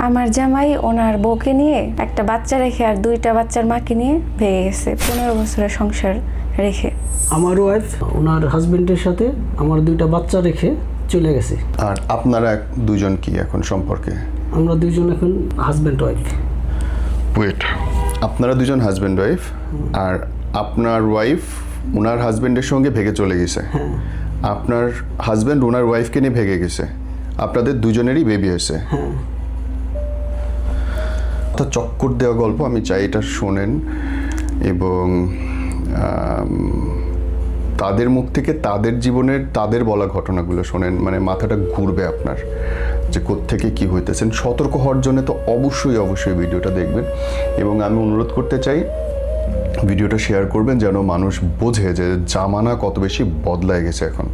আমার জামাই ওনার বউকে নিয়ে একটা বাচ্চা রেখে আর দুইটা বাচ্চার মাকে নিয়ে ভেঙে গেছে 15 বছরের সংসার রেখে। আমার ওয়াইফ ওনার হাজবেন্ডের সাথে আমার দুইটা বাচ্চা রেখে চলে গেছে। আর আপনারা দুজন কি এখন সম্পর্কে? আমরা দুইজন এখন হাজবেন্ড ওয়াইফ। ওয়েট, আপনারা দুজন হাজবেন্ড ওয়াইফ আর আপনার ওয়াইফ ওনার হাজবেন্ডের সঙ্গে ভেগে চলে গেছে। আপনার হাজবেন্ড ওনার ওয়াইফকে নিয়ে ভেগে গেছে, আপনাদের দুজনেরই বেবি হয়েছে। তো চক্কর দেওয়া গল্প, আমি চাই এটা শোনেন এবং তাদের মুখ থেকে তাদের জীবনের তাদের বলা ঘটনাগুলো শোনেন, মানে মাথাটা ঘুরবে আপনার যে কোত্থেকে কি হইতেছেন। সতর্ক হওয়ার জন্য তো অবশ্যই ভিডিওটা দেখবেন এবং আমি অনুরোধ করতে চাই ভিডিওটা শেয়ার করবেন যেন মানুষ বোঝে যে জামানা কত বেশি বদলায় গেছে এখন।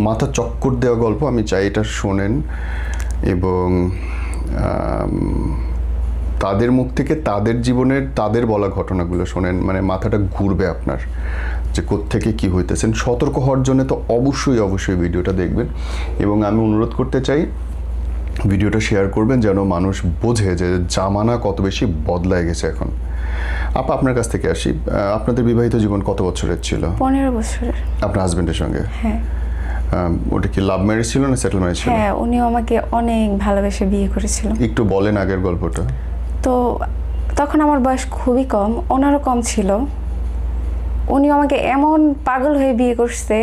মাথা চক্কর দেওয়া গল্প, আমি চাই এটা শোনেন এবং তাদের মুখ থেকে তাদের জীবনের তাদের বলা ঘটনাগুলো শোনেন, মানে মাথাটা ঘুরবে আপনার যে কোত্থেকে কি হইতেছেন। সতর্ক হওয়ার জন্য তো অবশ্যই ভিডিওটা দেখবেন এবং আমি অনুরোধ করতে চাই ভিডিওটা শেয়ার করবেন যেন মানুষ বোঝে যে জামানা কত বেশি বদলায় গেছে এখন। আপা, আপনার কাছ থেকে আসি, আপনাদের বিবাহিত জীবন কত বছরের ছিল? 15 বছরের। আপনার হাজবেন্ডের সঙ্গে? হ্যাঁ। ওটা কি লাভ ম্যারেজ ছিল না সেটেল ম্যারেজ ছিল? হ্যাঁ, উনিও আমাকে অনেক ভালোবেসে বিয়ে করেছিল। একটু বলেন আগের গল্পটা। তো তখন আমার বয়স খুবই কম, ওনারও কম ছিল। উনিও আমাকে এমন পাগল হয়ে বিয়ে করছে,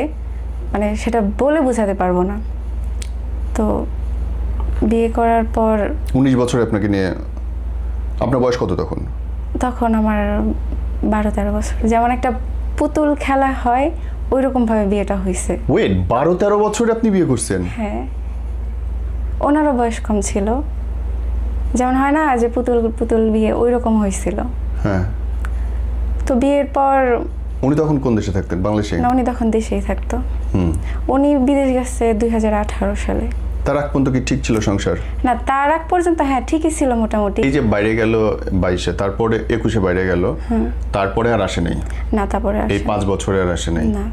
মানে সেটা বলে বোঝাতে পারবো না। তো বিয়ে করার পর 19 বছরে আপনাকে নিয়ে, আপনার বয়স কত তখন? তখন আমার 12-13 বছর। যেমন একটা পুতুল খেলা হয় ওই রকম ভাবে বিয়েটা হয়েছে। ওয়েট, 12-13 বছরে আপনি বিয়ে করছেন? হ্যাঁ, ওনারও বয়স কম ছিল, যেমন হয় না যে পুতুল পুতুল বিয়ে ওই রকম হয়েছিল। হ্যাঁ। তো বিয়ের পর উনি তখন কোন দেশে থাকতেন? বাংলাদেশে? না, উনি তখন দেশেই থাকতো। উনি বিদেশ গেছে 2018 সালে। তার আগ পর্যন্ত কি ঠিক ছিল সংসার? না, তার আগ পর্যন্ত হ্যাঁ ঠিকই ছিল মোটামুটি। এই যে বাইরে গেল 22-এ, তারপরে 21-এ বাইরে গেল, তারপরে আর আসে নাই? না, তারপরে এই 5 বছরে আর আসে নাই? না।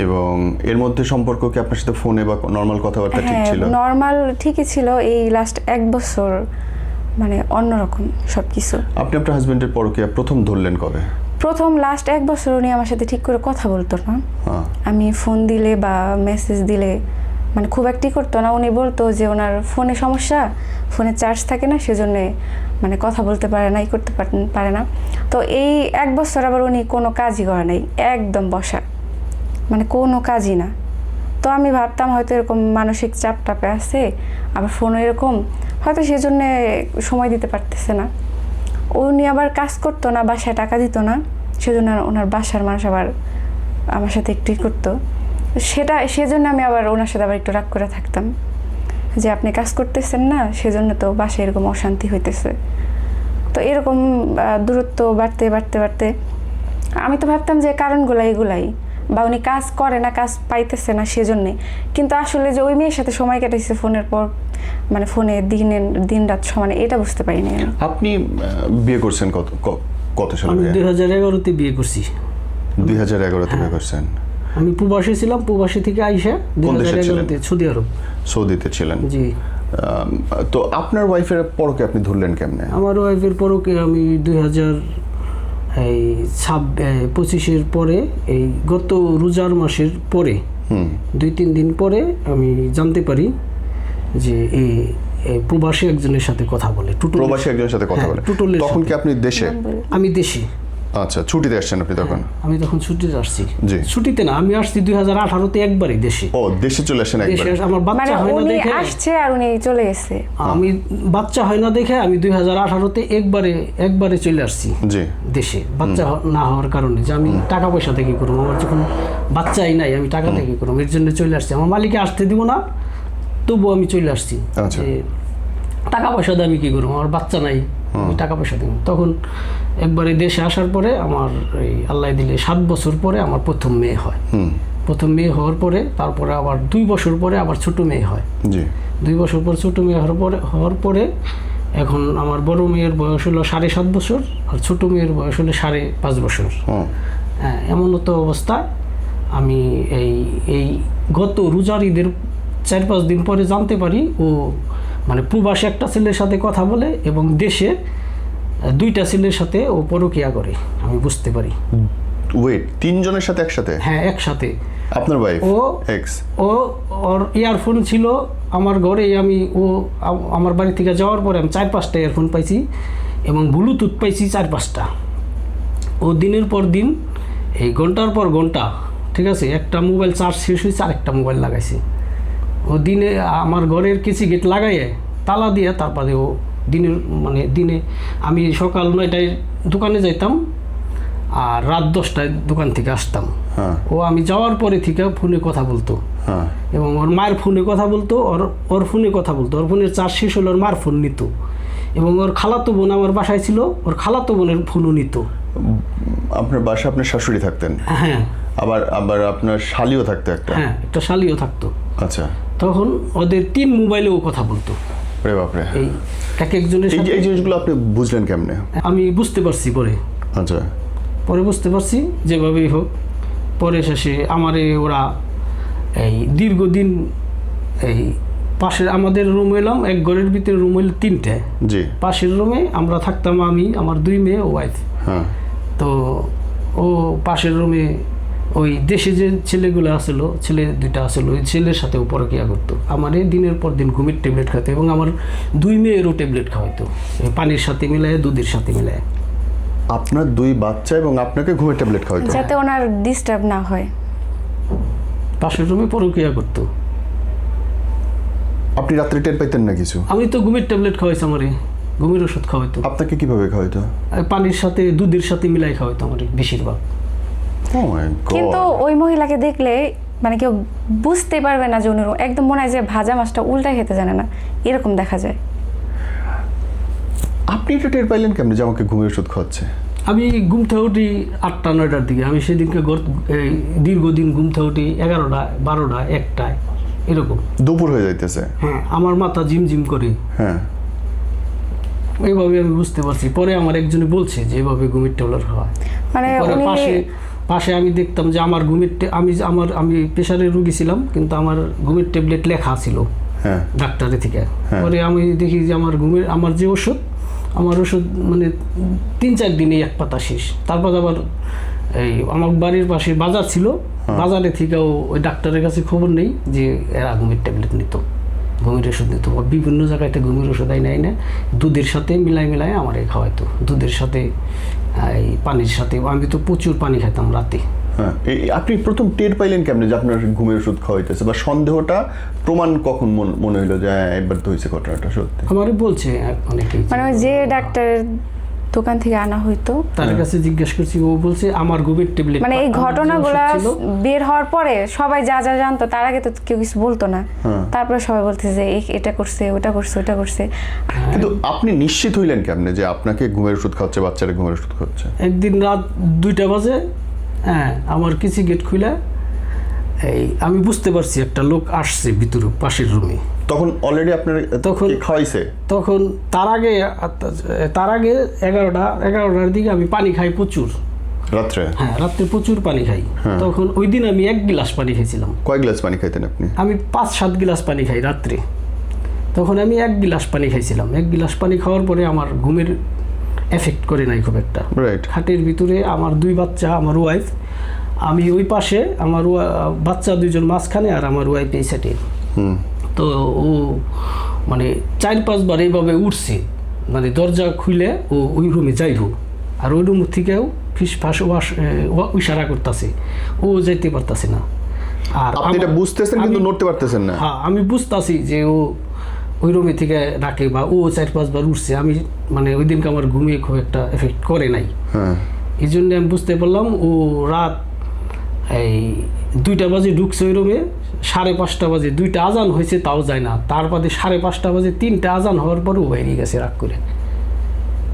এবং এর মধ্যে সম্পর্ক কি আপনার সাথে ফোনে বা নর্মাল কথাবার্তা ঠিক ছিল? নর্মাল ঠিকই ছিল। এই লাস্ট 1 বছর মানে অন্যরকম সবকিছু। আপনি আপনার হাজবেন্ডের পরকীয়া প্রথম ধরলেন কবে? প্রথম লাস্ট 1 বছর উনি আমার সাথে ঠিক করে কথা বলতো না। আমি ফোন দিলে বা মেসেজ দিলে মানে খুব একটি করতো না। উনি বলতো যে ওনার ফোনে সমস্যা, ফোনে চার্জ থাকে না, সেজন্য মানে কথা বলতে পারে না, করতে পারে না। তো এই 1 বছর আবার উনি কোনো কাজই করে নাই, একদম বসা, মানে কোনো কাজই না। তো আমি ভাবতাম হয়তো এরকম মানসিক চাপ টাপে আছে, আবার ফোনও এরকম, হয়তো সেজন্যে সময় দিতে পারতেছে না। উনি আবার কাজ করতো না, বাসায় টাকা দিত না, সেজন্য ওনার বাসার মানুষ আবার আমার সাথে একটু করতো। সেজন্য আমি আবার ওনার সাথে আবার একটু রাগ করে থাকতাম যে আপনি কাজ করতেছেন না, সেজন্য তো বাসায় এরকম অশান্তি হইতেছে। তো এরকম দূরত্ব বাড়তে আমি তো ভাবতাম যে কারণগুলো এগুলাই, বা উনি কাজ করে না, কাজ পাইতেছে না সেজন্যে। কিন্তু আসলে যে ওই মেয়ের সাথে সময় কাটাইছে ফোনের পর, মানে ফোনে দিন রাত সমানে, এটা বুঝতে পারিনি। আপনি বিয়ে করছেন কত সালে? আমি 2011-তে বিয়ে করছি। 2011-তে বিয়ে করছেন? আমি প্রবাসী ছিলাম, প্রবাসী থেকে আইসা 2011-তে সৌদি আরব। সৌদিতে ছিলেন? জি। তো আপনার ওয়াইফের পরকে আপনি ধরলেন কেমনে? আমার ওয়াইফের পরকে আমি 2025-এর পরে, এই গত রোজার মাসের পরে 2-3 দিন পরে আমি জানতে পারি যে এই প্রবাসী একজনের সাথে কথা বলে। প্রবাসী একজনের সাথে কথা বলে? তখন কি আপনি দেশে? আমি দেশে। আচ্ছা, ছুটিতে আসছেন আপনি তখন? আমি তখন ছুটিতে আসছি। জি। ছুটিতে না, আমি আসছি 2018-তে একবারই দেশে। ও, দেশে চলে আসেন একবার? আমার বাচ্চা হয় না দেখে আসছে আর উনি চলে গেছে। আমি বাচ্চা হয় না দেখে আমি 2018-তে একবারে চলে আসছি। জি। দেশে বাচ্চা না হওয়ার কারণে, যে আমি টাকা পয়সা থেকে করব, আমার যখন বাচ্চাই নাই আমি টাকা থেকে করব, এর জন্য চলে আসছি। আমার মালিকে আসতে দিব না, তবু আমি চলে আসছি। টাকা পয়সা দিয়ে আমি কি করবো, আমার বাচ্চা নাই, আমি টাকা পয়সা দিব। তখন একবারে দেশে আসার পরে আমার এই আল্লাহ দিলে 7 বছর পরে আমার প্রথম মেয়ে হয়। প্রথম মেয়ে হওয়ার পরে তারপরে আবার 2 বছর পরে আবার ছোট মেয়ে হয়। 2 বছর পর ছোট মেয়ে হওয়ার পরে এখন আমার বড় মেয়ের বয়স হলো 7.5 বছর, আর ছোট মেয়ের বয়স হলো 5.5 বছর। হ্যাঁ, এমন তো অবস্থায় আমি এই গত রোজার ঈদের 4-5 দিন পরে জানতে পারি ও মানে প্রবাসী একটা ছেলের সাথে কথা বলে এবং দেশে 2টা ছেলের সাথে ও পরকীয়া করে। আমি বুঝতে পারি। ওয়েট, 3 জনের সাথে একসাথে? হ্যাঁ, একসাথে। আপনার ওয়াইফ? ওর ইয়ারফোন ছিল আমার ঘরে। আমার বাড়ি থেকে যাওয়ার পরে আমি 4-5টা ইয়ারফোন পাইছি এবং ব্লুটুথ পাইছি 4-5টা। ও দিনের পর দিন এই ঘন্টার পর ঘন্টা, ঠিক আছে, একটা মোবাইল চার্জ শেষ হয়েছে আরেকটা মোবাইল লাগাইছে। ও দিনে আমার ঘরের কিছু গেট লাগাইয়ে তালা দিয়ে তারপরে ও দিনে আমি সকাল 9টায় দোকানে যাইতাম আর রাত 10টায় দোকান থেকে আসতাম। ও আমি যাওয়ার পরে থেকে ফোনে কথা বলতো এবং ওর মায়ের ফোনে কথা বলতো, ওর ফোনে কথা বলতো। ওর ফোনের চার্জ শেষ হলে ওর মার ফোন নিত এবং ওর খালাতো বোন আমার বাসায় ছিল, ওর খালাতো বোনের ফোনও নিত। আপনার বাসায় আপনার শাশুড়ি থাকতেন? হ্যাঁ। আবার আপনার শালিও থাকতো একটা? হ্যাঁ, একটা শালিও থাকতো। আচ্ছা। তখন ওদের 3 মোবাইলেও কথা বলতো। আরে বাপরে। এই একজনের সাথে এই জিনিসগুলো আপনি বুঝলেন কেমনে? আমি বুঝতে পারছি পরে। আচ্ছা। পরে বুঝতে পারছি যেভাবেই হোক। পরে শেষে আমারে ওরা এই দীর্ঘদিন এই পাশের আমাদের রুম এলাম, এক ঘরের ভিতরে রুম হইল 3টে। জি। পাশের রুমে আমরা থাকতাম, আমি, আমার 2 মেয়ে, ওয়াইফ। হ্যাঁ। তো ও পাশের রুমে ওই দেশে যে ছেলেগুলো আসলো, ছেলে 2টা আসলো, ওই ছেলের সাথেও পরকীয়া করতো। আমারে দিনের পর দিন ঘুমের ট্যাবলেট খাইতো এবং আমার 2 মেয়েরও ট্যাবলেট খাওয়াইতো, পানির সাথে মিলায়, দুধের সাথে মিলায়। আপনার 2 বাচ্চা এবং আপনাকে ঘুমের ট্যাবলেট খাওয়াইতো যাতে ওনার ডিস্টার্ব না হয়। পাশের রুমে পরকীয়া করতো। আপনি রাত্রে টের পাইতেন না কিছু? আমি তো ঘুমের ট্যাবলেট খাওয়াইছি, আমারে ঘুমের ওষুধ খাওয়াইতো। আপনাকে কিভাবে খাওয়াইতো? পানির সাথে দুধের সাথে মিলাই খাওয়াইতো আমারে বেশিরভাগ। কিন্তু ওই মহিলাকে দেখলে মানে কেউ বুঝতে পারবে না যে উনি একদম মনে হয় যে ভাজা মাছটা উল্টা খেতে জানে না, এরকম দেখা যায়। আপনি এটা টের পাইলেন কেমনে যে আমাকে ঘুমের ওষুধ খাওয়াচ্ছে? আমি ঘুম থেকে উঠি 8টা-9টার দিকে। আমি সেদিনকে দীর্ঘদিন ঘুম থেকে উঠি 11টা, 12টা, 1টায় এরকম। দুপুর হয়ে যাইতেছে। হ্যাঁ, আমার মাথা ঝিমঝিম করে। হ্যাঁ। এইভাবে আমি বুঝতে পারছি। পরে আমার একজনে বলছে যে এইভাবে ঘুমের ট্যাবলেট হয়। মানে পাশে আমি দেখতাম যে আমার আমি প্রেশারের রুগী ছিলাম, কিন্তু আমার ঘুমের ট্যাবলেট লেখা ছিল ডাক্তারের থেকে। পরে আমি দেখি যে আমার যে ওষুধ, আমার ওষুধ মানে 3-4 দিনে 1 পাতা শেষ। তারপর আবার এই আমার বাড়ির পাশে বাজার ছিল, বাজারে থেকেও ওই ডাক্তারের কাছে খবর নেই যে এরা ঘুমের ট্যাবলেট নিত, ঘুমের ওষুধ নিত। বিভিন্ন জায়গাতে ঘুমের ওষুধ নাই না, দুধের সাথে মিলাই আমার খাওয়াইতো। দুধের সাথে এই পানির সাথে। আমি তো প্রচুর পানি খাইতাম রাতে। হ্যাঁ। আপনি প্রথম টের পাইলেন কেমনে যে আপনার ঘুমের ওষুধ খাওয়াইতেছে, বা সন্দেহটা প্রমাণ কখন মনে হইলো যে একবার তো হয়েছে ঘটনাটা সত্যি? আমারই বলছে অনেকেই, মানে যে ডাক্তারের দোকান থেকে আনা হইতো তার কাছে জিজ্ঞেস করছি, ও বলছে আমার ঘুমের ট্যাবলেট। মানে এই ঘটনাগুলো বের হওয়ার পরে সবাই যা জানতো, তার আগে তো কেউ কিছু বলতো না। তারপরে সবাই বলতেছে যে এটা করছে, ওটা করছে, ওটা করছে। কিন্তু আপনি নিশ্চিত হইলেন কেমনে যে আপনাকে ঘুমের ওষুধ খাওয়াচ্ছে, বাচ্চারা ঘুমের ওষুধ খাওয়াচ্ছে? একদিন রাত 2টা বাজে, হ্যাঁ, আমার কিছু গেট খুলে আমি বুঝতে পারছি একটা লোক আসছে ভিতরে পাশের রুমে। তখন অলরেডি আপনার খাওয়াইছে? তখন তার আগে 11টার দিকে আমি পানি খাই প্রচুর রাত্রে। হ্যাঁ, রাত্রে প্রচুর পানি খাই। তখন ওই দিন আমি 1 গ্লাস পানি খাইছিলাম। কয় গ্লাস পানি খাইতেন আপনি? আমি 5-7 গ্লাস পানি খাই রাত্রে। তখন আমি 1 গ্লাস পানি খাইছিলাম। 1 গ্লাস পানি খাওয়ার পরে আমার ঘুমের এফেক্ট করে নাই খুব একটা। খাটের ভিতরে আমার 2 বাচ্চা, আমার ওয়াইফ, আমি ওই পাশে, আমার বাচ্চা 2জন মাঝখানে আর আমার ওয়াইফ এই সাইডে। তো ও মানে 4-5 বার এইভাবে উঠছে, মানে দরজা খুলে ও ওই রুমে যাইব, আর ওই রুম থেকেও ফিসফাস ইশারা করতেছে, ও যাইতে পারতেছে না। আর আপনি এটা বুঝতেছেন কিন্তু নড়তে পারতেছেন না? হ্যাঁ, আমি বুঝতেছি যে ও ওই রুমে থেকে ডাকে বা ও 4-5 বার উঠছে। আমি মানে ওই দিনকে আমার ঘুমিয়ে খুব একটা এফেক্ট করে নাই। এই জন্য আমি বুঝতে পারলাম ও রাত এই 2টা বাজে ঢুকছে ওই রুমে, 5:30 বাজে 2টা আজান হয়েছে তাও যায় না। তার বাদে 5:30 বাজে 3টা আজান হওয়ার পরও বেরিয়ে গেছে রাগ করে।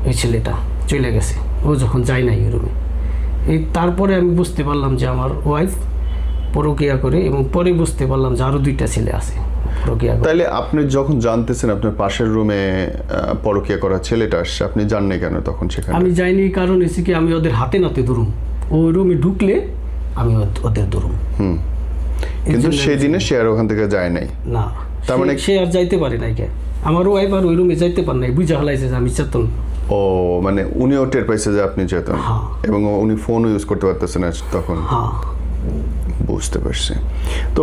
ওই ছেলেটা চলে গেছে, ও যখন যায় নাই ওই রুমে। তারপরে আমি বুঝতে পারলাম যে আমার ওয়াইফ পরকীয়া করে, এবং পরে বুঝতে পারলাম যে আরও 2টা ছেলে আছে পরকীয়া করে। তাইলে আপনি যখন জানতেছেন আপনার পাশের রুমে পরকীয়া করা ছেলেটা আসছে, আপনি জাননি কেন তখন সেখানে? আমি যাইনি কারণ এসে কি আমি ওদের হাতে নাতে ধরুম, ওই রুমে ঢুকলে আমি ওদের ধরুম। কিন্তু সেই দিনে সে আর ওখান থেকে যায় নাই। না, তার মানে সে আর যাইতে পারে নাই। কে আমার ওয়াইফ আর ওই রুমে যাইতে পারে নাই, বুঝা হলাইছে যে আমি চেতন। ও মানে উনিও টের পাইছে যে আপনি চেতন, হ্যাঁ। এবং উনি ফোনও ইউজ করতে পারতেছেন না তখন। হ্যাঁ, বুঝতে পারছি। তো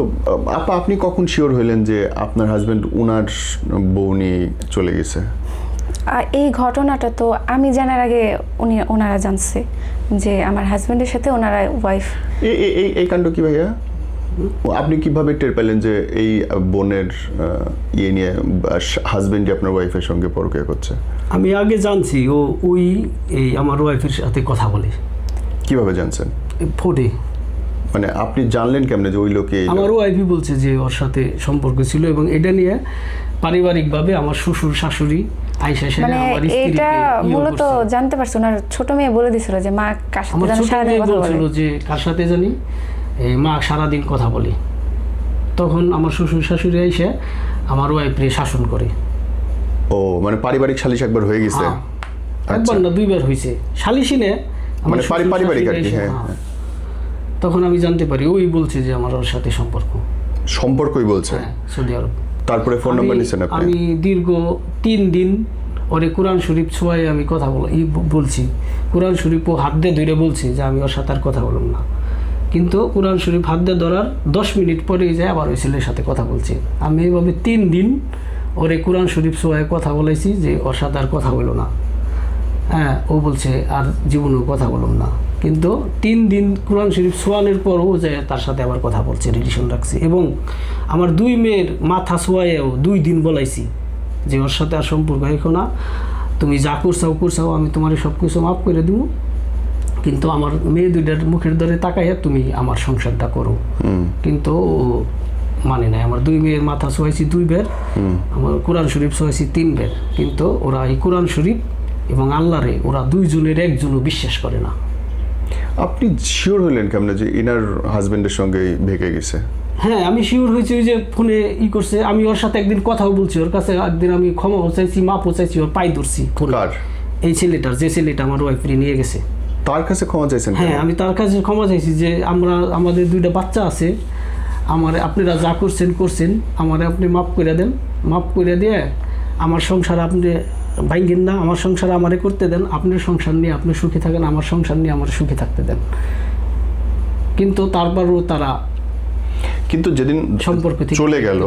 আপা, আপনি কখন শিওর হইলেন যে আপনার হাজবেন্ড উনার বউ নিয়ে চলে গেছে? এই ঘটনাটা তো আমি জানার আগে ওনারা জানছে যে আমার হাজবেন্ডের সাথে ওনারা ওয়াইফ। এই কাণ্ড কি ভাইয়া? আপনি কিভাবে টের পেলেন যে এই বোনের ইয়ে নিয়ে হাজবেন্ডই আপনার ওয়াইফের সঙ্গে পরকীয়া করছে? আমি আগে জানছি ওই এই আমার ওয়াইফের সাথে কথা বলে। কিভাবে জানছেন? ফোনে। মানে আপনি জানলেন কেমনে যে ওই লোকে? আমার ওয়াইফই বলছে যে ওর সাথে সম্পর্ক ছিল, এবং এটা নিয়ে পারিবারিকভাবে আমার শ্বশুর শাশুড়ি আইসা সেরে মানে আমার এটা মূলত জানতে পারছে ওনার ছোট মেয়ে বলে দিছিল যে মা কার সাথে আমার জানি ছোট সারাদিন মেয়ে কথা বলছিল বলে। যে কার সাথে জানি এই মা সারাদিন কথা বলে। তখন আমার শ্বশুর শাশুড়ি আইসা আমার ওয়াইফকে শাসন করে। ও মানে পারিবারিক সালিশ একবার হয়ে গেছে? হ্যাঁ, একবার না 2বার হয়েছে সালিশি নে, মানে পারিবারিক আর কি। হ্যাঁ, তখন আমি জানতে পারি ওই বলছে যে আমার ওর সাথে সম্পর্কই বলছে। হ্যাঁ, সৌদি আরব। তারপরে ফোন নাম্বার নিছেন আপনি? আমি দীর্ঘ 3 দিন ওরে কোরআন শরীফ ছোঁয়াই আমি কথা বলছি। কোরআন শরীফও হাত দিয়ে ধরে বলছি যে আমি ওর সাথে আর কথা বললাম না, কিন্তু কোরআন শরীফ হাত দিয়ে ধরার 10 মিনিট পরেই যায় আবার ওই ছেলের সাথে কথা বলছি। আমি এইভাবে 3 দিন ওরে কোরআন শরীফ ছোঁয়ায় কথা বলেছি যে ওর সাথে আর কথা বলো না। হ্যাঁ, ও বলছে আর জীবনেও কথা বললাম না, কিন্তু 3 দিন কোরআন শরীফ ছোঁয়ানোর পরও যে তার সাথে আবার কথা বলছে, রিলেশন রাখছে। এবং আমার 2 মেয়ের মাথা ছোঁয়ায়ও 2 দিন বলাইছি যে ওর সাথে আর সম্পর্ক রেখো না, তুমি যা করছাও আমি তোমার সব কিছু মাফ করে দিব, কিন্তু আমার মেয়ে 2টার মুখের ধরে তাকাইয়া তুমি আমার সংসারটা করো। কিন্তু ও মানে নাই। আমার 2 মেয়ের মাথা ছোঁয়াইছি 2 বার, আমার কোরআন শরীফ ছোঁয়াইছি 3 বার, কিন্তু ওরা এই কোরআন শরীফ এবং আল্লাহরে ওরা 2 জনের একজনও বিশ্বাস করে না। আপনি শিওর হইলেন কেমনে যে ইনার হাজবেন্ডের সঙ্গে ভেগে গেছে? হ্যাঁ, আমি শিওর হয়েছি ওই যে ফোনে করছে। আমি ওর সাথে একদিন কথাও বলছি, ওর কাছে একদিন আমি ক্ষমাও চাইছি, মাপও চাইছি, ওর পাই ধরছি। কার? এই ছেলেটার, যে ছেলেটা আমার ওয়াইফকে নিয়ে গেছে। তার কাছে ক্ষমা চাইছেন? হ্যাঁ, আমি তার কাছে ক্ষমা চাইছি যে আমাদের 2টা বাচ্চা আছে, আপনারা যা করছেন আমারে আপনি মাফ করে দেন, মাফ করে দিয়ে আমার সংসার আপনি ভাঙেন না, আমার সংসার আমারে করতে দেন, আপনার সংসার নিয়ে আপনি সুখী থাকেন, আমার সংসার নিয়ে আমার সুখী থাকতে দেন। কিন্তু তারপরও তারা কিন্তু যেদিন সম্পর্ক থেকে চলে গেল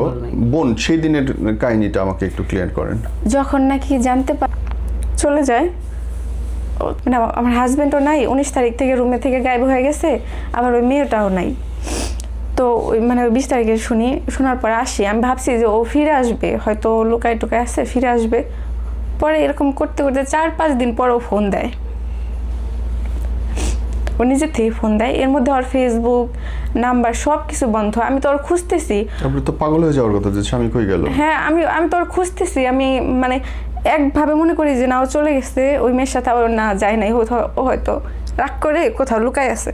বোন, সেই দিনের কাহিনীটা আমাকে একটু ক্লিয়ার করেন। যখন নাকি জানতে চলে যায়, মানে আমার হাজবেন্ডও নাই, 19 তারিখ থেকে রুমে থেকে গায়েব হয়ে গেছে, আবার ওই মেয়েটাও নাই। তো ওই মানে 20 তারিখে শোনার পরে আসি, আমি ভাবছি যে ও ফিরে আসবে, হয়তো লুকায় টুকায় আসছে, ফিরে আসবে। পরে এরকম করতে করতে 4-5 দিন পর ও ফোন দেয়, ও নিজের থেকে ফোন দেয়। এর মধ্যে ওর ফেসবুক নাম্বার সব কিছু বন্ধ। আমি তো ওর খুঁজতেছি। আপনি তো পাগল হয়ে যাওয়ার কথা যে স্বামী কই গেল। হ্যাঁ, আমি তো ওর খুঁজতেছি। আমি মানে একভাবে মনে করি যে না, ও চলে গেছে, ওই মেয়ের সাথে আবার না যায় নাই, ও হয়তো রাগ করে কোথাও লুকায় আছে।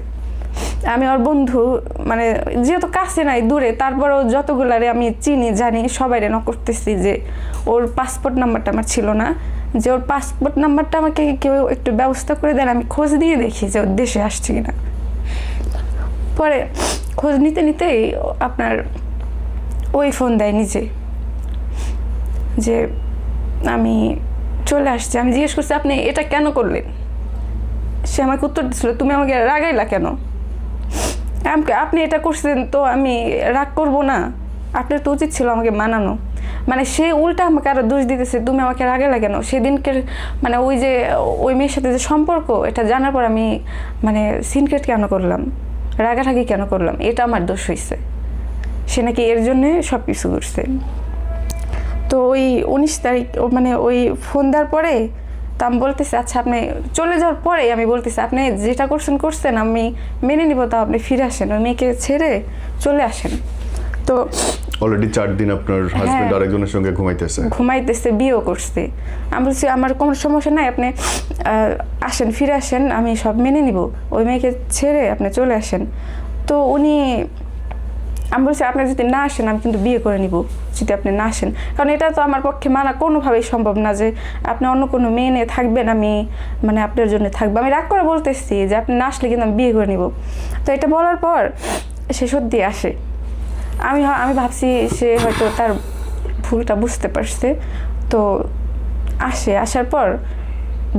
আমি ওর বন্ধু, মানে যেহেতু কাছে নাই, দূরে, তারপরও যতগুলারে আমি চিনি জানি সবাইরে নক করতেছি যে ওর পাসপোর্ট নাম্বারটা আমার ছিল না, যে ওর পাসপোর্ট নাম্বারটা আমাকে কেউ একটু ব্যবস্থা করে দেন, আমি খোঁজ দিয়ে দেখি যে ওর দেশে আসছে কিনা। পরে খোঁজ নিতে নিতেই আপনার ওই ফোন দেয় নিজে যে আমি চলে আসছি। আমি জিজ্ঞেস করছি আপনি এটা কেন করলেন? সে আমাকে উত্তর দিচ্ছিল তুমি আমাকে রাগাইলা কেন? আপনি এটা করছেন তো আমি রাগ করবো না, আপনার তো উচিত ছিল আমাকে মানানো। মানে সে উল্টা আমাকে আরো দোষ দিতেছে, তুমি আমাকে রাগাইলা কেন? সেদিনকে মানে ওই যে ওই মেয়ের সাথে যে সম্পর্ক, এটা জানার পর আমি মানে সিনক্রেট কেন করলাম, রাগারাগি কেন করলাম, এটা আমার দোষ হয়েছে। সে নাকি এর জন্যে সব কিছু করছে। তো ওই 19 তারিখ মানে ওই ফোন দেওয়ার পরে তো আমি বলতেছি আচ্ছা, আপনি চলে যাওয়ার পরে আমি বলতেছি আপনি যেটা করছেন আমি মেনে নিব, তো আপনি ফিরে আসেন, ওই মেয়েকে ছেড়ে চলে আসেন। তো অলরেডি 4 দিন আপনার হাজবেন্ড আরেকজনের সঙ্গে ঘুমাইতেছে, বিয়েও করছে। আমি বলছি আমার কোনো সমস্যা নাই, আপনি আসেন, ফিরে আসেন, আমি সব মেনে নিব, ওই মেয়েকে ছেড়ে আপনি চলে আসেন। তো উনি আমি বলছি আপনি যদি না আসেন আমি কিন্তু বিয়ে করে নিব, যদি আপনি না আসেন। কারণ এটা তো আমার পক্ষে মানা কোনোভাবেই সম্ভব না যে আপনি অন্য কোনো মেয়ে নিয়ে থাকবেন, আমি মানে আপনার জন্য থাকবো। আমি রাগ করে বলতেছি যে আপনি না আসলে কিন্তু আমি বিয়ে করে নিব। তো এটা বলার পর সে সত্যি আসে। আমি ভাবছি সে হয়তো তার ভুলটা বুঝতে পারছে। তো আসার পর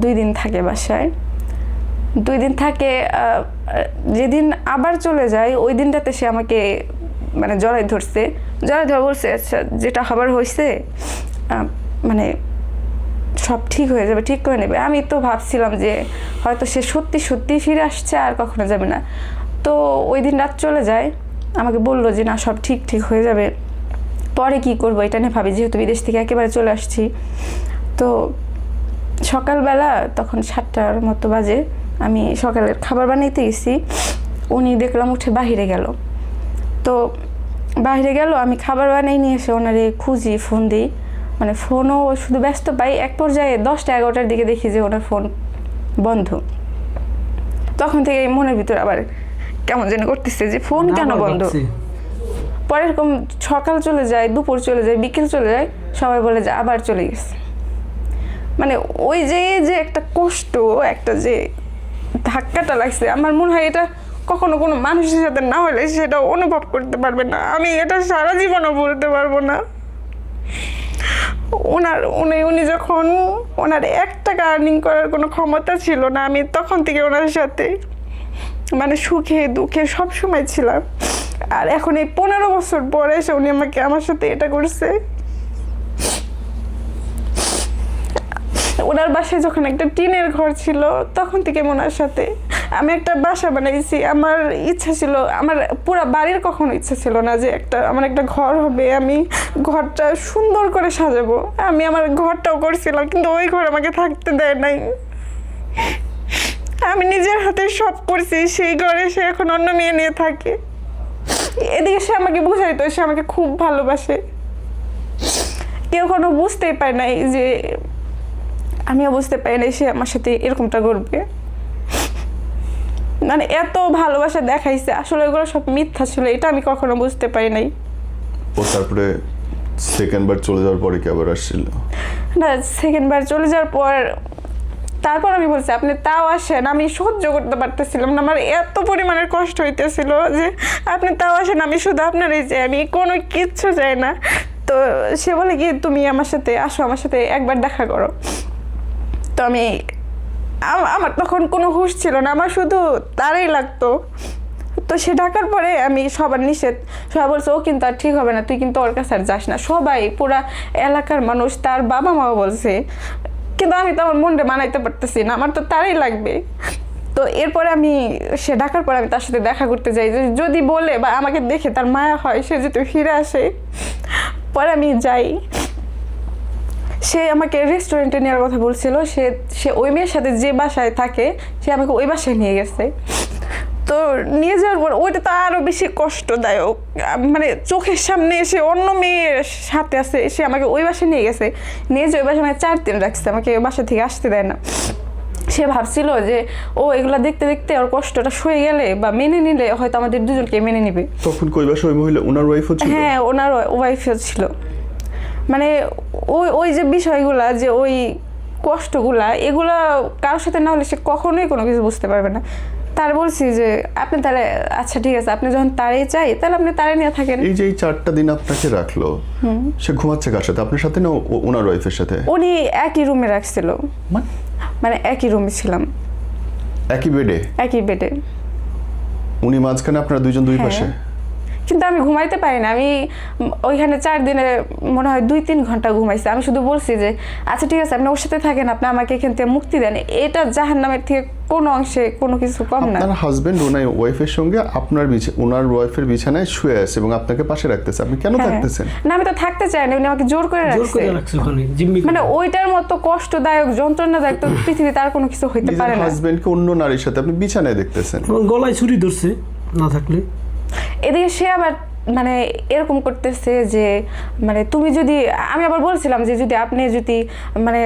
2 দিন থাকে বাসায়। 2 দিন থাকে, যেদিন আবার চলে যায় ওই দিনটাতে সে আমাকে মানে জড়াই ধরে বলছে আচ্ছা যেটা হবার হয়েছে মানে সব ঠিক হয়ে যাবে, ঠিক করে নেবে। আমি তো ভাবছিলাম যে হয়তো সে সত্যি ফিরে আসছে আর কখনো যাবে না। তো ওই দিন রাত চলে যায়, আমাকে বললো যে না সব ঠিক হয়ে যাবে, পরে কি করবো এটা নিয়ে ভাবি, যেহেতু বিদেশ থেকে একেবারে চলে আসছি। তো সকালবেলা তখন 7টার মতো বাজে, আমি সকালের খাবার বানাইতে গেছি, উনি দেখলাম উঠে বাহিরে গেল। তো বাহিরে গেল, আমি খাবার বানাই নিয়ে এসে ওনারে খুঁজি, ফোন দিই, মানে ফোনও শুধু ব্যস্ত পাই। এক পর্যায়ে 10টা-11টার দিকে দেখি যে ওনার ফোন বন্ধ। তখন থেকে মনের ভিতর আবার কেমন যেন করতেছে যে ফোন কেন বন্ধ। পরে এরকম সকাল চলে যায়, দুপুর চলে যায়, বিকেল চলে যায়, সবাই বলে যে আবার চলে গেছে। মানে ওই যে একটা কষ্ট, একটা যে ধাক্কাটা লাগছে, আমার মনে হয় এটা কখনো কোনো মানুষের সাথে না হলে সেটা অনুভব করতে পারবে না। আমি এটা সারা জীবনও বলতে পারবো না। উনি যখন ওনার 1 টাকা আর্নিং করার কোনো ক্ষমতা ছিল না, আমি তখন থেকে ওনার সাথে মানে সুখে দুঃখে সবসময় ছিলাম। আর এখন এই 15 বছর পরে এসে উনি আমার সাথে এটা করছে। ওনার বাসায় যখন একটা টিনের ঘর ছিল তখন থেকে ওনার সাথে আমি একটা বাসা বানাইছি। আমার ইচ্ছা ছিল, আমার পুরা বাড়ির কখনো ইচ্ছা ছিল না যে আমার একটা ঘর হবে, আমি ঘরটা সুন্দর করে সাজাবো। আমি আমার ঘরটাও করছিলাম, কিন্তু ওই ঘর আমাকে থাকতে দেয় নাই। আমি নিজের হাতে সব করছি, সেই ঘরে সে এখন অন্য মেয়ে নিয়ে থাকে। এদিকে সে আমাকে বুঝাইতো সে আমাকে খুব ভালোবাসে। কেউ কোনো বুঝতেই পারে নাই যে, আমিও বুঝতে পারি না সে আমার সাথে এরকমটা করবে। মানে এত ভালোবাসা দেখাইছে, আসলে ওগুলো সব মিথ্যা ছিল, এটা আমি কখনো বুঝতে পারি নাই। ও তারপরে সেকেন্ডবার চলে যাওয়ার পরে কি আবার আসছিল? না, সেকেন্ডবার চলে যাওয়ার পর তারপর আমি বলছি আপনি তাও আসেন, আমি সহ্য করতে পারতেছিলাম না, আমার এত পরিমাণের কষ্ট হইতেছিল যে আপনি তাও আসেন, আমি শুধু আপনারই চাই, আমি কোনো কিচ্ছু চাই না। তো সে বলে কি তুমি আমার সাথে আসো, আমার সাথে একবার দেখা করো। তো আমার তখন কোনো হুঁশ ছিল না, আমার শুধু তারই লাগতো। তো সে ডাকার পরে আমি সবার নিষেধ, সবাই বলছে ও কিন্তু আর ঠিক হবে না, তুই কিন্তু ওর কাছে আর যাস না। সবাই পুরা এলাকার মানুষ, তার বাবা মাও বলছে, কিন্তু আমি তো আমার মনটা মানাইতে পারতেছি না, আমার তো তারই লাগবে। তো এরপরে সে ডাকার পরে আমি তার সাথে দেখা করতে যাই, যদি বলে বা আমাকে দেখে তার মায়া হয় সে যদি ফিরে আসে। পরে আমি যাই, সে আমাকে রেস্টুরেন্টে নেওয়ার কথা বলছিল। সে ওই মেয়ের সাথে যে বাসায় থাকে সে আমাকে ওই বাসায় নিয়ে গেছে। তো নিয়ে যাওয়ার পর ওইটা তো আরও বেশি কষ্টদায়ক, মানে চোখের সামনে এসে অন্য মেয়ের সাথে আছে, সে আমাকে ওই বাসায় নিয়ে গেছে, নিয়ে যে ওই বাসায় মানে 4 দিন রাখছে, আমাকে ওই বাসা থেকে আসতে দেয় না। সে ভাবছিল যে ও এগুলা দেখতে দেখতে ওর কষ্টটা সয়ে গেলে বা মেনে নিলে হয়তো আমাদের দুজনকে মেনে নিবে। তখন কই বাসা ওই মহিলা ওনার ওয়াইফও ছিল? হ্যাঁ, ওনার ওয়াইফও ছিল। মানে ওই যে বিষয়গুলা, যে ওই কষ্টগুলা, এগুলা কারোর সাথে না হলে সে কখনোই কোনো কিছু বুঝতে পারবে না। তার বলছি যে আপনি তাহলে আচ্ছা ঠিক আছে, আপনি যখন তারে চাই তাহলে আপনি তারে নিয়ে থাকেন। এই যে এই 4টা দিন আপনাকে রাখলো, সে ঘুমাচ্ছে কার সাথে, আপনার সাথে না ওনার ওয়াইফের সাথে? উনি একই রুমে রাখছিল, মানে একই রুমে ছিলাম, একই বেডে? একই বেডে। উনি মাঝখানে, আপনারা দুইজন দুই পাশে? কিন্তু আমি ঘুমাইতে পারি না। আমি ওইখানে 4 দিনে মনে হয় 2-3 ঘন্টা ঘুমাইছি। আমি শুধু বলছি যে আচ্ছা ঠিক আছে আপনি ওর সাথে থাকেন, আপনি আমাকে এখান থেকে মুক্তি দেন। এটা জাহান্নামের থেকে কোনো অংশে কোনো কিছু কম না। আপনার হাজবেন্ড ওনার ওয়াইফের সঙ্গে ওনার ওয়াইফের বিছানায় শুয়ে আছে এবং আপনাকে পাশে রাখতেছে, আপনি কেন থাকতেছেন? না, আমি তো থাকতে চাই না, উনি আমাকে জোর করে রাখছে। মানে ওইটার মতো কষ্টদায়ক, যন্ত্রণাদায়ক তো পৃথিবীতে আর কোনো কিছু হইতে পারে না। হাজবেন্ডকে অন্য নারীর সাথে আপনি বিছানায় দেখতেছেন, গলায় ছুরি ধরছে না থাকলে। এদিকে সে আবার মানে এরকম করতেছে যে মানে তুমি যদি, আমি আবার বলছিলাম যে আপনি যদি মানে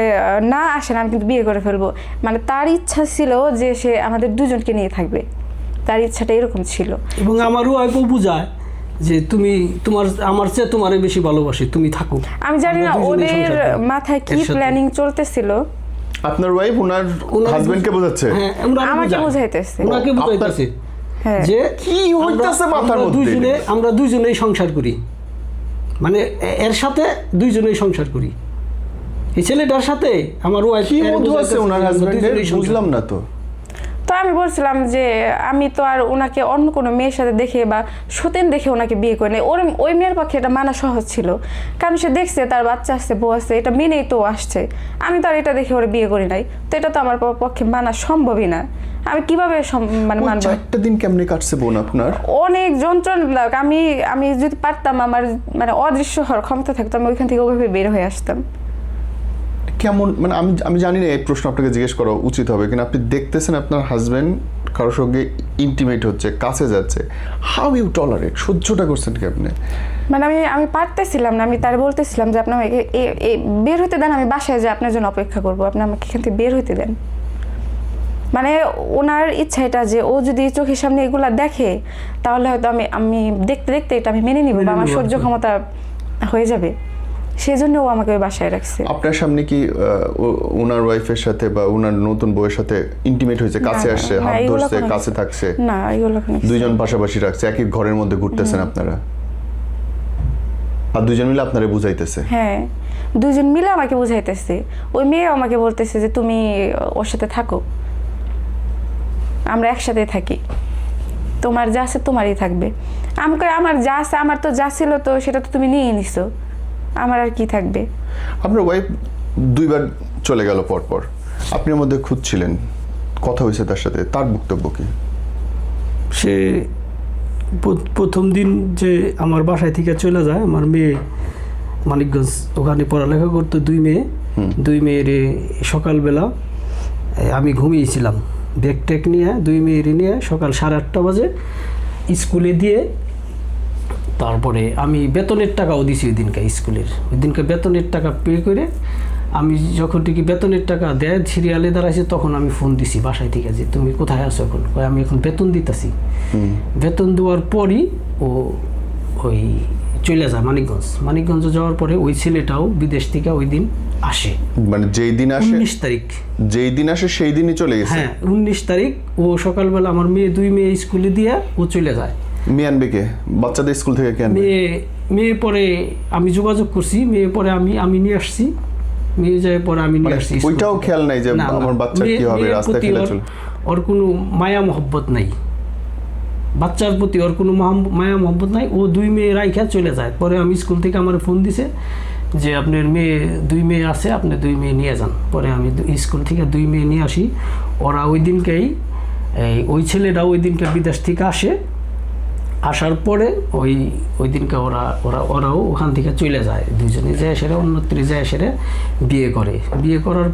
না আসেন আমি কিন্তু বিয়ে করে ফেলবো। মানে তার ইচ্ছা ছিল যে সে আমাদের দুজনকে নিয়ে থাকবে, তার ইচ্ছাটা এরকম ছিল। এবং আমারও বুঝায় যে তুমি আমার চেয়ে তোমারে বেশি ভালোবাসি, তুমি থাকো। আমি জানি না আমরা দুজনেই ওদের সংসার করি। মাথায় কি এর সাথে। প্ল্যানিং চলতেছিল, আপনার ওয়াইফ ওনার হাজবেন্ডকে বোঝাচ্ছে? হ্যাঁ, আমাকে বুঝাইতেছে। ওনাকে বুঝাইতেছে হ্যাঁ। যে কি হইতাছে মাথার মধ্যে? আমরা দুইজনেই সংসার করি, মানে এর সাথে দুইজনেই সংসার করি। এই ছেলেটার সাথে আমার ওয়াইফ কি মধু আছে ওনার হাজবেন্ডের? বুঝলাম না তো। তো আমি বলছিলাম যে আমি তো আর ওনাকে অন্য কোনো মেয়ের সাথে দেখে বা সতীন দেখে ওনাকে বিয়ে করে নাই। ওই মেয়ের পক্ষে এটা মানা সহজ ছিল, কারণ সে দেখছে তার বাচ্চা আসছে, বউ আসছে, এটা মেনেই তো আসছে। আমি তো আর এটা দেখে ওরা বিয়ে করি নাই, তো এটা তো আমার পক্ষে মানা সম্ভবই না। আমি কিভাবে মানে মানবো? 4টা দিন কেমনে কাটছে বোন আপনার? অনেক যন্ত্রণাদায়ক। আমি যদি পারতাম, আমার মানে অদৃশ্য হওয়ার ক্ষমতা থাকতো, আমি ওইখান থেকে ওইভাবে বের হয়ে আসতাম। কেমন মানে আমি জানি না এই প্রশ্ন আপনাকে জিজ্ঞেস করা উচিত হবে কিনা, আপনি দেখতেছেন আপনার হাজবেন্ড কারোর সঙ্গে ইন্টিমেট হচ্ছে, কাছে যাচ্ছে, হাউ ইউ টলারেট? সহ্যটা করছেন কি আপনি? মানে আমি পারতেছিলাম না। আমি তার বলতেছিলাম যে আপনি আমাকে বের হতে দেন, আমি বাসায় যে আপনার জন্য অপেক্ষা করবো, আপনি আমাকে এখান থেকে বের হতে দেন। মানে ওনার ইচ্ছা এটা যে ও যদি চোখের সামনে এগুলা দেখে তাহলে হয়তো আমি দেখতে দেখতে এটা আমি মেনে নিব বা আমার সহ্য ক্ষমতা হয়ে যাবে, সেই জন্য ও আমাকে ওই বাসায় রাখছে। আপনার সামনে কি ওনার ওয়াইফের সাথে বা ওনার নতুন বউয়ের সাথে ইন্টিমেট হয়েছে, কাছে না, আসছে, না, হাত এগুলো ধরছে, কোনো কাছে থাকছে? না, এগুলো কোনো কিছু দুইজন পাশাপাশি রাখছে, একই ঘরের মধ্যে ঘুরতেছেন আপনারা, আর দুইজন মিলে আপনারা বুঝাইতেছে? হ্যাঁ, দুজন মিলে আমাকে বুঝাইতেছে। ওই মেয়ে আমাকে বলতেছে যে তুমি ওর সাথে থাকো, আমরা একসাথে থাকি, তোমার যা আছে তোমারই থাকবে। আমাকে আমার যা আছে, আমার তো যা ছিল তো সেটা তো তুমি নিয়ে নিছো, আমার আর কি থাকবে। আপনার ওয়াইফ 2বার চলে গেল পর পর, আপনি মধ্যে খুঁজছিলেন, কথা হয়েছে তার সাথে, তার বক্তব্য কি? সে প্রথম দিন যে আমার বাসায় থেকে চলে যায়, আমার মেয়ে মানিকগঞ্জ ওখানে পড়ালেখা করতো, দুই মেয়ের সকালবেলা আমি ঘুমিয়েছিলাম, ব্যাগ ট্যাগ নিয়ে 2 মেয়ের নিয়ে সকাল 8:30 বাজে স্কুলে দিয়ে, তারপরে আমি বেতনের টাকাও দিছি ওই দিনকে, স্কুলের ওই দিনকে বেতনের টাকা পে করে আমি যখন ঠিকই বেতনের টাকা দেয় সিরিয়ালে দাঁড়াইছে, তখন আমি ফোন দিছি বাসায় থেকে যে তুমি কোথায় আছো এখন? আমি এখন বেতন দিতেছি। বেতন দেওয়ার পরই ও ওই চলে যায় মানিকগঞ্জ যাওয়ার পরে ওই ছেলেটাও বিদেশ থেকে ওই দিন আসে, মানে যেই দিন আসে, 19 তারিখ, যেই দিন আসে সেই দিনই চলে গেছে? হ্যাঁ 19 তারিখ। ও সকালবেলা আমার দুই মেয়ে স্কুলে দিয়ে ও চলে যায়। মেয়ে আনবে কে? বাচ্চাদের স্কুল থেকে কে আনবে? মেয়ে পরে আমি যোগাযোগ করছি, মেয়ে পরে আমি নিয়ে আসছি, মেয়ে যায় পরে আমি নিয়ে আসছি। ওইটাও খেয়াল নাই যে আমার বাচ্চা কি হবে, রাস্তায় ফেলে চলে? ওর কোনো মায়া মহব্বত নাই, বাচ্চার প্রতি ওর কোনো মায়া মহব্বত নাই। ও 2 মেয়ে রাইখা চলে যায়। পরে আমি স্কুল থেকে আমার ফোন দিছে যে আপনার 2 মেয়ে আছে, আপনি 2 মেয়ে নিয়ে যান। পরে আমি স্কুল থেকে 2 মেয়ে নিয়ে আসি। ওরা ওই দিনকেই ওই ছেলেটা ওই দিনকে বিদেশ থেকে আসে, আসার পরে ওই দিনকে ওরাও ওখান থেকে চলে যায়, দুজনে যায় সেরে অন্যত্র যায় সেরে বিয়ে করার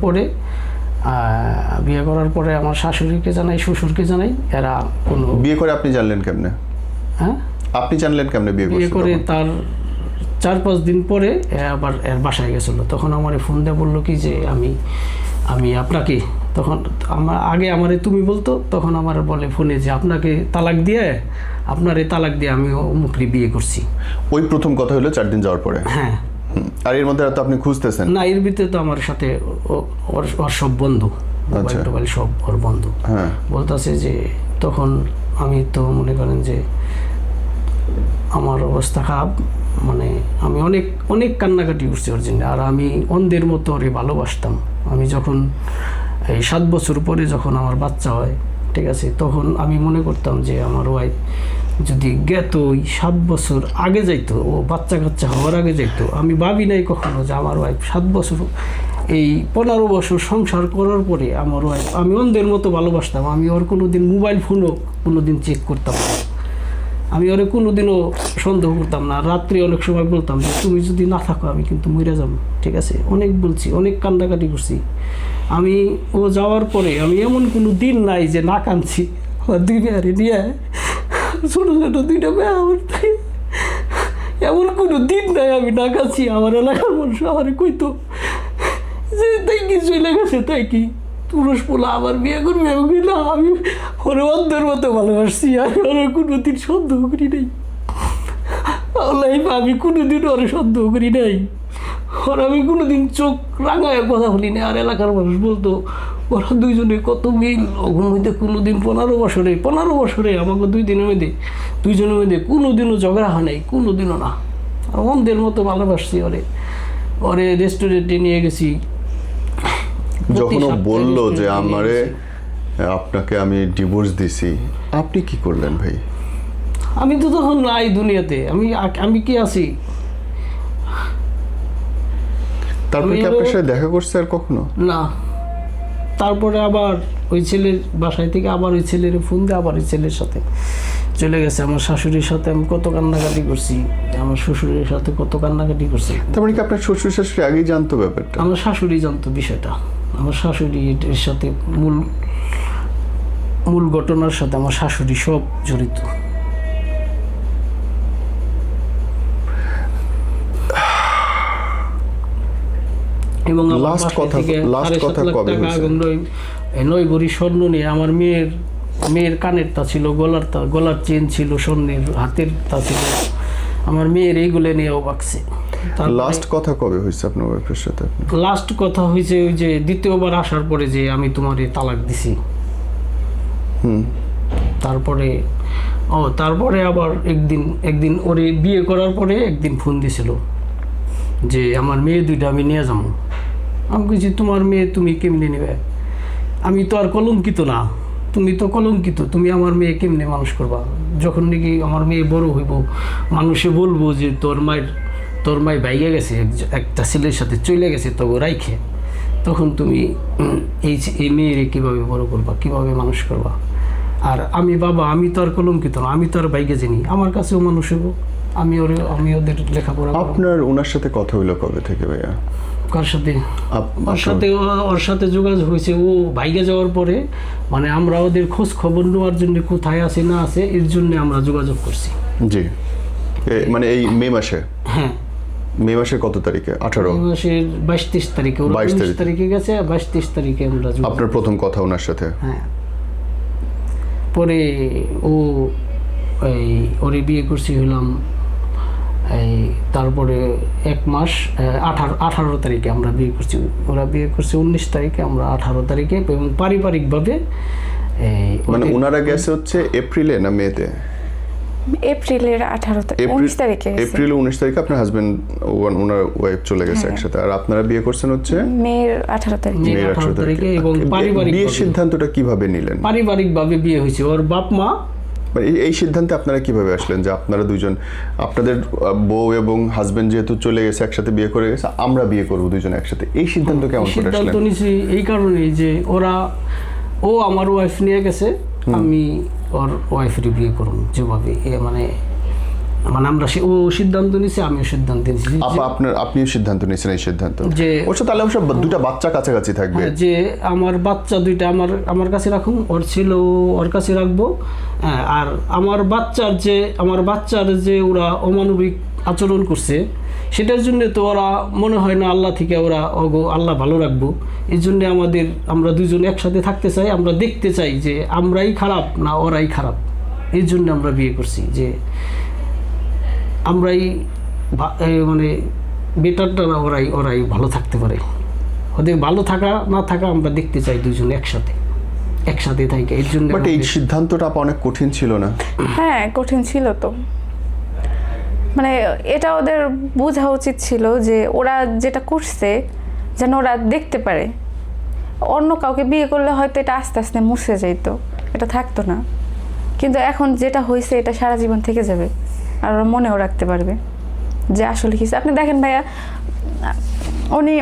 পরে আমার শাশুড়িকে জানাই, শ্বশুরকে জানাই। এরা কোনো বিয়ে করে আপনি জানলেন কেমনে? হ্যাঁ, আপনি জানলেন কেমনে বিয়ে করে? তার 4-5 দিন পরে আবার এর বাসায় গেছিলো। তখন আমার ফোন দিয়ে বললো কি যে আমি আপনাকে, তখন আগে আমারে তুমি বলতো, তখন আমার বলে ফোনে যে আপনাকে তালাক দিয়ে আমি অমুকরি বিয়ে করছি। ওই প্রথম কথা হলো 4 দিন যাওয়ার পরে? হ্যাঁ। আর এর মধ্যে তো আপনি খুঁজতেছেন? না, এর ভিতরে তো আমার সাথে ওর সব বন্ধু, মোবাইল সব ওর বন্ধু। হ্যাঁ। বলতেছে যে তখন আমি তো মনে করেন যে আমার অবস্থা খারাপ, মানে আমি অনেক কান্নাকাটি করছি ওর জন্য। আর আমি অন্ধের মতো ওরে ভালোবাসতাম। আমি যখন এই 7 বছর পরে যখন আমার বাচ্চা হয়, ঠিক আছে, তখন আমি মনে করতাম যে আমার ওয়াইফ যদি গেত ওই 7 বছর আগে যাইতো, ও বাচ্চা কাচ্চা হওয়ার আগে যাইতো। আমি ভাবি নাই কখনো যে আমার ওয়াইফ 7 বছর, এই 15 বছর সংসার করার পরে আমার ওয়াইফ আমি অন্ধের মতো ভালোবাসতাম। আমি ওর কোনোদিন মোবাইল ফোনও কোনোদিন চেক করতাম না, আমি ওরে কোনোদিনও সন্দেহ করতাম না। রাত্রে অনেক সময় বলতাম যে তুমি যদি না থাকো আমি কিন্তু মরে যাব, ঠিক আছে। অনেক বলছি, অনেক কান্দাকাটি করছি। আমি ও যাওয়ার পরে আমি এমন কোনো দিন নাই যে না কাঁদছি। 2 মেয়ারে নিয়ে ছোটো ছোটো 2টা মেয়ে, এমন কোনো দিন নাই আমি না কাঁদছি। আমার এলাকার মানুষ আমার কইতো যে তাই কি চলে গেছে, তাই কি পুরুষ পোলা আবার বিয়ে করবে, না আমি ওরে অন্ধের মতো ভালোবাসছি। আমি ওরা কোনোদিন সন্দেহ করি নাই। লাইফ আমি কোনোদিন ওরা সন্দেহ করি নাই, ওরা আমি কোনোদিন চোখ রাঙায় কথা বলি না। আর এলাকার মানুষ বলতো ওরা দুইজনে কত মিল, ওগুলোর মধ্যে কোনোদিন 15 বছরে আমাকে 2 দিনের মধ্যে দুইজনের মধ্যে কোনোদিনও ঝগড়া হয় নাই, কোনোদিনও না। আর অন্ধের মতো ভালোবাসছি ওরে রেস্টুরেন্টে নিয়ে গেছি। যখন ও বললো যে আমারে আপনাকে আমি ডিভোর্স দিছি, আপনি কি করলেন ভাই? আমি তো তখন নাই দুনিয়াতে, আমি কি আছি। তারপরে কি আপনার সাথে দেখা করছে আর কখনো? না, তারপরে আবার ওই ছেলের বাসায় থেকে আবার ওই ছেলের ফোন দিয়ে আবার ওই ছেলের সাথে চলে গেছে। আমার শাশুড়ির সাথে আমি কত কান্নাকাটি করছি, আমার শ্বশুরের সাথে কত কান্নাকাটি করছি। তার মানে কি আপনার শ্বশুর শাশুড়ি আগেই জানতো ব্যাপারটা? আমার শাশুড়ি জানতো বিষয়টা। আমার শাশুড়ি এর সাথে মূল ঘটনার সাথে আমার শাশুড়ি সব জড়িত। এবং লাস্ট কথা কবে হয়েছে? 9 ভরি স্বর্ণ নিয়ে আমার মেয়ের কানের তা ছিল, গলার চেন ছিল স্বর্ণের, হাতের তা ছিল, আমার মেয়ের এইগুলো নিয়েও বাকছে। লাস্ট কথা কবে হয়েছে আপনার ওয়াইফের সাথে? লাস্ট কথা হয়েছে ওই যে দ্বিতীয়বার আসার পরে যে আমি তোমার তালাক দিছি। তারপরে আবার একদিন ওরে বিয়ে করার পরে একদিন ফোন দিছিল যে আমার মেয়ে 2টা আমি নিয়ে যাবো। আমি বলছি তোমার মেয়ে তুমি কেমনে নেবে? আমি তো আর কলঙ্কিত না, তুমি তো কলঙ্কিত, তুমি আমার মেয়ে কেমনে মানুষ করবা? যখন নাকি আমার মেয়ে বড় হইব, মানুষে বলবো যে তোর মায়ের বাইরে গেছে, একটা ছেলের সাথে চলে গেছে তবু রাইখে, তখন তুমি এই মেয়েরে কীভাবে বড় করবা, কীভাবে মানুষ করবা? আর আমি বাবা, আমি তো আর কলঙ্কিত না, আমি তো আর বাইকে জানি, আমার কাছেও মানুষ হইব, আমি ওদের লেখাপড়া। আপনার ওনার সাথে কথা হইলো কবে থেকে ভাইয়া? কার সাথে? ওর সাথে যোগাযোগ হয়েছে ও বাইকে যাওয়ার পরে, মানে আমরা ওদের খোঁজ খবর নেওয়ার জন্য কোথায় আছে না আছে এর জন্য আমরা যোগাযোগ করছি। জি, মানে এই মে মাসে? হ্যাঁ, মে মাসের কত তারিখে? 18 মে মাসের 22-23 তারিখে। 22 তারিখে গেছে, 22-23 তারিখে আমরা আপনার প্রথম কথা ওনার সাথে? হ্যাঁ। পরে ওরে বিয়ে করছি হলাম তারপরে 1 মাস 18 তারিখে আমরা বিয়ে করছি। ওরা বিয়ে করছে 19 তারিখে, আমরা 18 তারিখে। এবং পারিবারিকভাবে মানে ওনারা গেছে হচ্ছে এপ্রিলে না মেতে? এপ্রিলের 19 তারিখে। এপ্রিল 19 তারিখে আপনার হাজবেন্ড ওনার ওয়াইফ চলে গেছে একসাথে, আর আপনারা বিয়ে করছেন হচ্ছে মের 18 তারিখে। এবং পারিবারিক বিয়ের সিদ্ধান্তটা কিভাবে নিলেন? পারিবারিকভাবে বিয়ে হয়েছে। ওর বাপ মা এই সিদ্ধান্তে আপনারা কিভাবে আসলেন যে আপনারা দুজন, আপনাদের বউ এবং হাজবেন্ড যেহেতু চলে গেছে একসাথে বিয়ে করে গেছে, আমরা বিয়ে করবো দুজন একসাথে, এই সিদ্ধান্ত কেমন করে আসলেন? সিদ্ধান্ত নিয়েছি এই কারণেই যে ও আমার ওয়াইফ নিয়ে গেছে, আমি ওর ওয়াইফেরই বিয়ে করব যেভাবে, মানে আমরা ও সিদ্ধান্ত নিয়েছি, আমিও সিদ্ধান্ত নিয়েছি। আপনিও সিদ্ধান্ত নিয়েছেন এই সিদ্ধান্ত যে অবশ্য তাহলে অবশ্য 2টা বাচ্চা কাছাকাছি থাকবে, যে আমার বাচ্চা 2টা আমার কাছে রাখুন, ওর ছেলে ওর কাছে রাখবো। আর আমার বাচ্চার যে ওরা অমানবিক আচরণ করছে সেটার জন্য তো ওরা মনে হয় না আল্লাহ থেকে আল্লাহ ভালো রাখবো। এই জন্য আমরা দুজন একসাথে থাকতে চাই, আমরা দেখতে চাই যে আমরাই খারাপ না ওরাই খারাপ। এই জন্য আমরা বিয়ে করছি, যে আমরাই মানে বেটারটা না ওরাই ভালো থাকতে পারে। ওদের ভালো থাকা না থাকা আমরা দেখতে চাই দুজন একসাথে থাকি। এর জন্য এই সিদ্ধান্তটা অনেক কঠিন ছিল না? হ্যাঁ, কঠিন ছিল তো। মানে এটা ওদের বোঝা উচিত ছিল যে ওরা যেটা করছে যেন ওরা দেখতে পারে। অন্য কাউকে বিয়ে করলে হয়তো এটা আস্তে আস্তে মুছে যেত, এটা থাকতো না। কিন্তু এখন যেটা হয়েছে এটা সারা জীবন থেকে যাবে, আর ওরা মনেও রাখতে পারবে যে আসলে কিছু। আপনি দেখেন ভাইয়া, উনি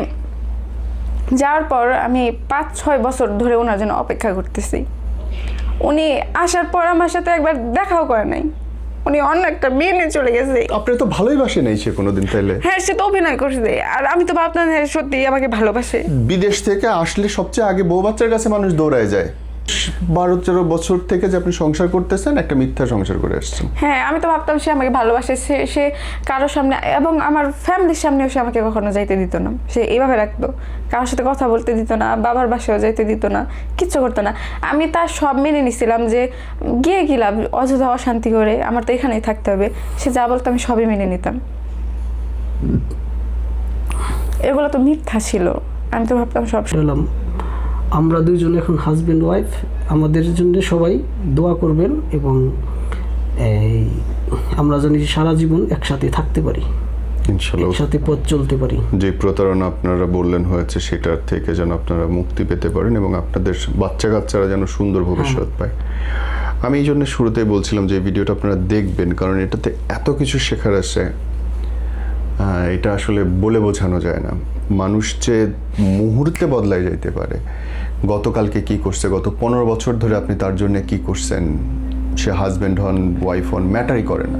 যাওয়ার পর আমি 5-6 বছর ধরে ওনার জন্য অপেক্ষা করতেছি। উনি আসার পর আমার সাথে একবার দেখাও করে নাই, উনি অন্য একটা বিয়ে নিয়ে চলে গেছে। আপনি তো ভালোই বাসে নাই সে কোনোদিন? তাইলে হ্যাঁ, সে তো অভিনয় করছে, আর আমি তো ভাবতাম হ্যাঁ সত্যি আমাকে ভালোবাসে। বিদেশ থেকে আসলে সবচেয়ে আগে বউ বাচ্চার কাছে মানুষ দৌড়ায় যায়, 12-13 বছর থেকে যে আপনি সংসার করতেছেন, একটা মিথ্যা সংসার করে আসছেন। হ্যাঁ, আমি তো ভাবতাম সে আমাকে ভালোবাসে, সে কারোর সামনে এবং আমার ফ্যামিলির সামনেও সে আমাকে কখনো যাইতে দিত না। সে এইভাবে রাখতো, কারোর সাথে কথা বলতে দিত না, বাবার বাসায়ও যাইতে দিত না, কিচ্ছু করতো না। আমি তার সব মেনে নিছিলাম যে গিয়ে কি লাভ, অযথা অশান্তি করে, আমার তো এখানেই থাকতে হবে। সে যা বলতো আমি সবই মেনে নিতাম। এগুলো তো মিথ্যা ছিল, আমি তো ভাবতাম সব। আমরা দুইজন এখন হাজবেন্ড ওয়াইফ, আমাদের জন্য সবাই দোয়া করবেন এবং আমরা জানি সারা জীবন একসাথে থাকতে পারি, ইনশাআল্লাহ একসাথে পথ চলতে পারি। যে প্রতারণা আপনারা বললেন হয়েছে, সেটার থেকে যেন আপনারা মুক্তি পেতে পারেন এবং আপনাদের বাচ্চা কাচ্চারা যেন সুন্দর ভবিষ্যৎ পায়। আমি এই জন্য শুরুতেই বলছিলাম যে এই ভিডিওটা আপনারা দেখবেন, কারণ এটাতে এত কিছু শেখার আছে, এটা আসলে বলে বোঝানো যায় না। মানুষ যে মুহূর্তে বদলায় যাইতে পারে। গতকালকে কি করছে, গত 15 বছর ধরে আপনি তার জন্য কি করছেন, সে হাজব্যান্ড হন ওয়াইফ হন, ম্যাটারই করে না।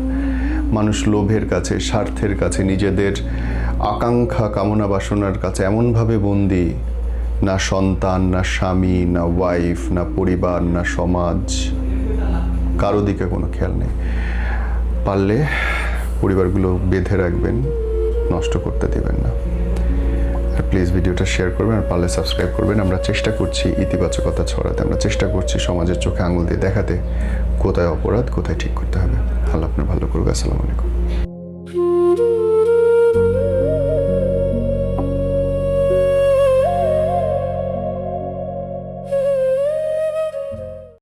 মানুষ লোভের কাছে, স্বার্থের কাছে, নিজেদের আকাঙ্ক্ষা কামনা বাসনার কাছে এমনভাবে বন্দী, না সন্তান, না স্বামী, না ওয়াইফ, না পরিবার, না সমাজ, কারো দিকে কোনো খেয়াল নেই। পারলে পরিবারগুলো বেঁধে রাখবেন, নষ্ট করতে দেবেন না। আর প্লিজ ভিডিওটা শেয়ার করবেন, আর পারলে সাবস্ক্রাইব করবেন। আমরা চেষ্টা করছি ইতিবাচকতা ছড়াতে, আমরা চেষ্টা করছি সমাজের চোখে আঙুল দিয়ে দেখাতে কোথায় অপরাধ, কোথায় ঠিক করতে হবে। আল্লাহ আপনার ভালো করবে। আসসালামু আলাইকুম।